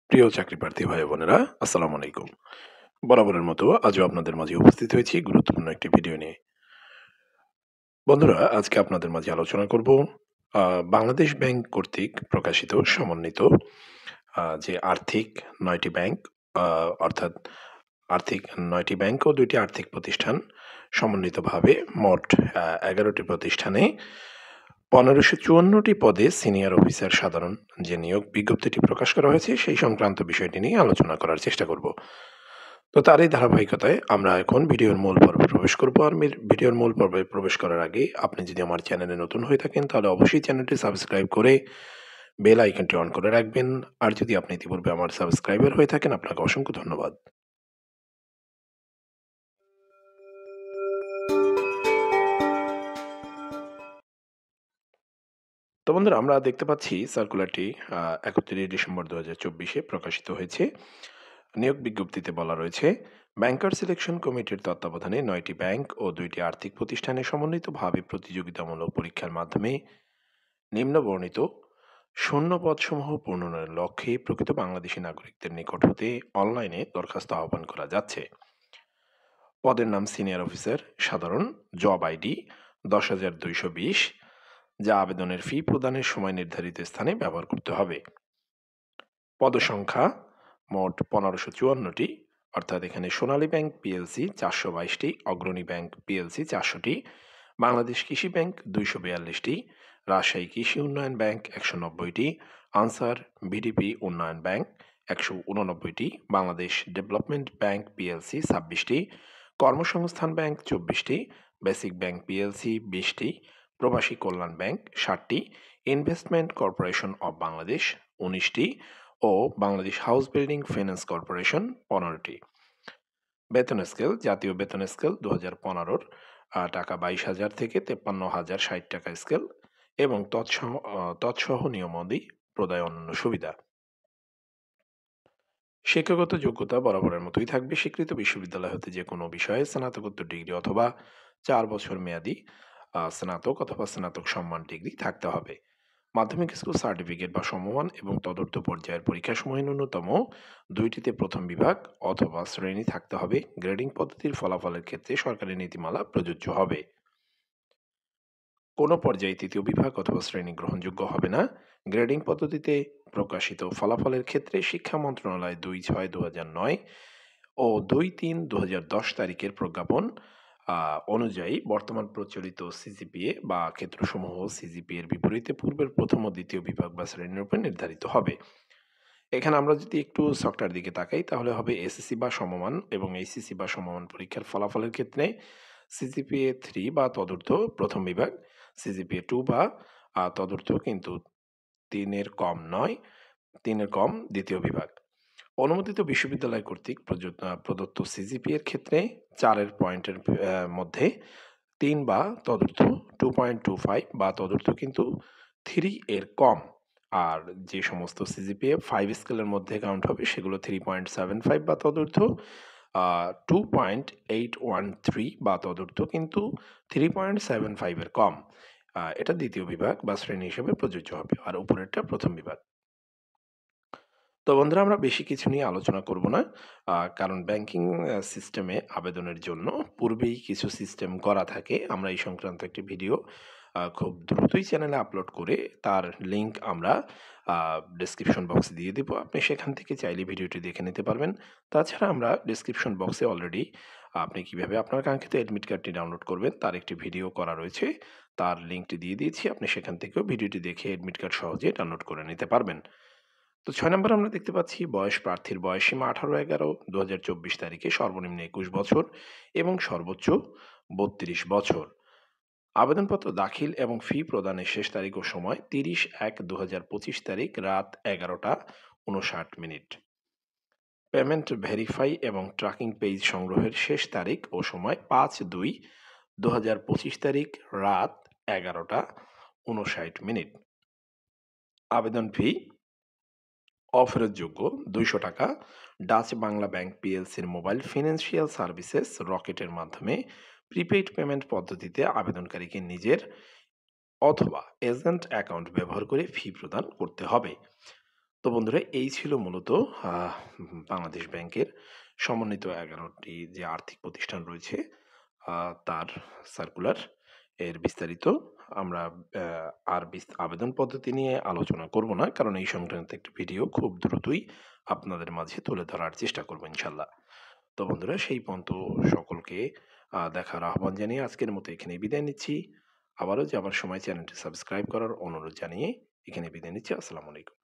প্রিয় চাকরিপ্রার্থী ভাই বোনেরা, আসসালামু আলাইকুম। বরাবরের মতো আজও আপনাদের মাঝে উপস্থিত হয়েছি গুরুত্বপূর্ণ একটি ভিডিও নিয়ে। বন্ধুরা, আজকে আপনাদের মাঝে আলোচনা করব বাংলাদেশ ব্যাংক কর্তৃক প্রকাশিত সমন্বিত যে আর্থিক ৯ টি ব্যাংক, অর্থাৎ আর্থিক ৯ টি ব্যাংক ও ২ টি আর্থিক প্রতিষ্ঠান সমন্বিতভাবে মোট ১১ টি প্রতিষ্ঠানে ১৫৫৪ টি পদে সিনিয়র অফিসার সাধারণ যে নিয়োগ বিজ্ঞপ্তিটি প্রকাশ করা হয়েছে, সেই সংক্রান্ত বিষয়টি নিয়ে আলোচনা করার চেষ্টা করব। তো তারই ধারাবাহিকতায় আমরা এখন ভিডিওর মূল পর্বে প্রবেশ করব। আর ভিডিওর মূল পর্বে প্রবেশ করার আগে আপনি যদি আমার চ্যানেলে নতুন হয়ে থাকেন, তাহলে অবশ্যই চ্যানেলটি সাবস্ক্রাইব করে বেল আইকনটি অন করে রাখবেন। আর যদি আপনি ইতিপূর্বে আমার সাবস্ক্রাইবার হয়ে থাকেন, আপনাকে অসংখ্য ধন্যবাদ। তো বন্ধুরা, আমরা দেখতে পাচ্ছি সার্কুলারটি ৩১ ডিসেম্বর ২০২৪ প্রকাশিত হয়েছে। নিয়োগ বিজ্ঞপ্তিতে বলা রয়েছে, ব্যাংকার সিলেকশন কমিটির তত্ত্বাবধানে ৯টি ব্যাংক ও ২টি আর্থিক প্রতিষ্ঠানে সমন্বিতভাবে প্রতিযোগিতামূলক পরীক্ষার মাধ্যমে নিম্নবর্ণিত শূন্য পদসমূহ পূরণের লক্ষ্যে প্রকৃত বাংলাদেশী নাগরিকদের নিকট হতে অনলাইনে দরখাস্ত আহ্বান করা যাচ্ছে। পদের নাম সিনিয়র অফিসার সাধারণ, জব আইডি ১০,২২০, যা আবেদনের ফি প্রদানের সময় নির্ধারিত স্থানে ব্যবহার করতে হবে। পদসংখ্যা মোট ১৫৫৪টি, অর্থাৎ এখানে সোনালী ব্যাংক পিএলসি ৪২২টি, অগ্রণী ব্যাংক পিএলসি ৪০০টি, বাংলাদেশ কৃষি ব্যাংক ২৪২টি, রাজশাহী কৃষি উন্নয়ন ব্যাংক ১৯০টি, আনসার ভিডিপি উন্নয়ন ব্যাংক ১৮৯টি, বাংলাদেশ ডেভেলপমেন্ট ব্যাংক পিএলসি ২৬টি, কর্মসংস্থান ব্যাংক ২৪টি, বেসিক ব্যাংক পিএলসি ২০টি, প্রবাসী কল্যাণ ব্যাংক ৬০টি, ইনভেস্টমেন্ট কর্পোরেশন অব বাংলাদেশ ১৯টি ও Bangladesh house building finance corporation ১৫টি। বেতন স্কেল, জাতীয় বেতন স্কেল ২০১৫ টাকা ২২,০০০ থেকে ৫৩,০৬০ টাকা স্কেল এবং তৎসহ নিয়মাবলী প্রদায় অন্যান্য সুবিধা। শিক্ষাগত যোগ্যতা বরাবরের মতোই থাকবে। স্বীকৃত বিশ্ববিদ্যালয় হতে যে কোনো বিষয়ে স্নাতকোত্তর ডিগ্রি অথবা ৪ বছর মেয়াদী স্নাতক অথবা স্নাতক সম্মান ডিগ্রি থাকতে হবে। মাধ্যমিক স্কুল সার্টিফিকেট বা সমমান এবং তদর্থ পর্যায়ের পরীক্ষাসমূহে ন্যূনতম ২টিতে প্রথম বিভাগ অথবা শ্রেণী থাকতে হবে। গ্রেডিং পদ্ধতির ফলাফলের ক্ষেত্রে সরকারি নীতিমালা প্রযোজ্য হবে। কোনো পর্যায়ে তৃতীয় বিভাগ অথবা শ্রেণী গ্রহণযোগ্য হবে না। গ্রেডিং পদ্ধতিতে প্রকাশিত ফলাফলের ক্ষেত্রে শিক্ষা মন্ত্রণালয় ২/৬/২০০৯ ও ২/৩/২০১০ তারিখের প্রজ্ঞাপন অনুযায়ী বর্তমান প্রচলিত সিজিপিএ বা ক্ষেত্রসমূহ সিজিপিএ এর বিপরীতে পূর্বের প্রথম ও দ্বিতীয় বিভাগ বা শ্রেণীর উপর নির্ধারিত হবে। এখানে আমরা যদি একটু ছকটার দিকে তাকাই, তাহলে হবে এসএসসি বা সমমান এবং এইচএসসি বা সমমান পরীক্ষার ফলাফলের ক্ষেত্রে সিজিপিএ 3 বা তদূর্ধ্ব প্রথম বিভাগ, সিজিপিএ 2 বা তদূর্ধ্ব কিন্তু ৩ এর কম নয়, ৩ এর কম দ্বিতীয় বিভাগ। অনুমোদিত বিশ্ববিদ্যালয় কর্তৃক প্রদত্ত সিজিপিএ এর ক্ষেত্রে ৪ এর পয়েন্টের মধ্যে ৩ বা তদূর্ধ্ব 2.25 বা তদূর্ধ্ব কিন্তু 3 এর কম। আর যে সমস্ত সিজিপিএ 5 স্কেলের মধ্যে কাউন্ট হবে সেগুলো 3.75 বা তদূর্ধ্ব, 2.813 বা তদূর্ধ্ব কিন্তু 3.75 এর কম। এটা দ্বিতীয় বিভাগ বা শ্রেণী হিসেবে প্রযোজ্য হবে। আর উপরেরটা প্রথম বিভাগ। তো বন্ধুরা, আমরা বেশি কিছু নিয়ে আলোচনা করব না। কারণ ব্যাংকিং সিস্টেমে আবেদনের জন্য পূর্বেই কিছু সিস্টেম করা থাকে। আমরা এই সংক্রান্ত একটি ভিডিও খুব দ্রুতই চ্যানেলে আপলোড করে তার লিঙ্ক আমরা ডেসক্রিপশন বক্সে দিয়ে দিব। আপনি সেখান থেকে চাইলে ভিডিওটি দেখে নিতে পারবেন। তাছাড়া আমরা ডেসক্রিপশন বক্সে অলরেডি আপনি কিভাবে আপনার কাঙ্ক্ষিত অ্যাডমিট কার্ডটি ডাউনলোড করবেন তার একটি ভিডিও করা রয়েছে। তার লিঙ্কটি দিয়ে দিয়েছি। আপনি সেখান থেকেও ভিডিওটি দেখে অ্যাডমিট কার্ড সহজে ডাউনলোড করে নিতে পারবেন। তো ৬ নম্বরে আমরা দেখতে পাচ্ছি প্রার্থীর বয়সসীমা ১৮/১১/২০২৪ তারিখে সর্বনিম্ন ২১ বছর এবং সর্বোচ্চ ৩২ বছর। আবেদনপত্র দাখিল এবং ফি প্রদানের শেষ তারিখ ও সময় ৩০/১/২০২৫ তারিখ রাত ১১টা ৫৯ মিনিট। পেমেন্ট ভেরিফাই এবং ট্র্যাকিং পেজ সংগ্রহের শেষ তারিখ ও সময় ৫/২/২০২৫ তারিখ রাত ১১টা ৫৯ মিনিট। আবেদন ফি অফেরতযোগ্য ৳২০০। ডাচ বাংলা ব্যাংক পিএলসির মোবাইল ফিন্যান্সিয়াল সার্ভিসেস রকেটের মাধ্যমে প্রিপেইড পেমেন্ট পদ্ধতিতে আবেদনকারীকে নিজের অথবা এজেন্ট অ্যাকাউন্ট ব্যবহার করে ফি প্রদান করতে হবে। তো বন্ধুরা এই ছিল মূলত বাংলাদেশ ব্যাংকের সমন্বিত ১১টি যে আর্থিক প্রতিষ্ঠান রয়েছে তার সার্কুলার। এর বিস্তারিত আমরা আবেদন পদ্ধতি নিয়ে আলোচনা করব না। কারণ এই সংক্রান্ত একটি ভিডিও খুব দ্রুতই আপনাদের মাঝে তুলে ধরার চেষ্টা করব ইনশাআল্লাহ। তো বন্ধুরা সেই পর্যন্ত সকলকে দেখার আহ্বান জানিয়ে আজকের মতো এখানেই বিদায় নিচ্ছি। আবারও যাবার সময় চ্যানেলটি সাবস্ক্রাইব করার অনুরোধ জানিয়ে এখানে বিদায় নিচ্ছি। আসসালামু আলাইকুম।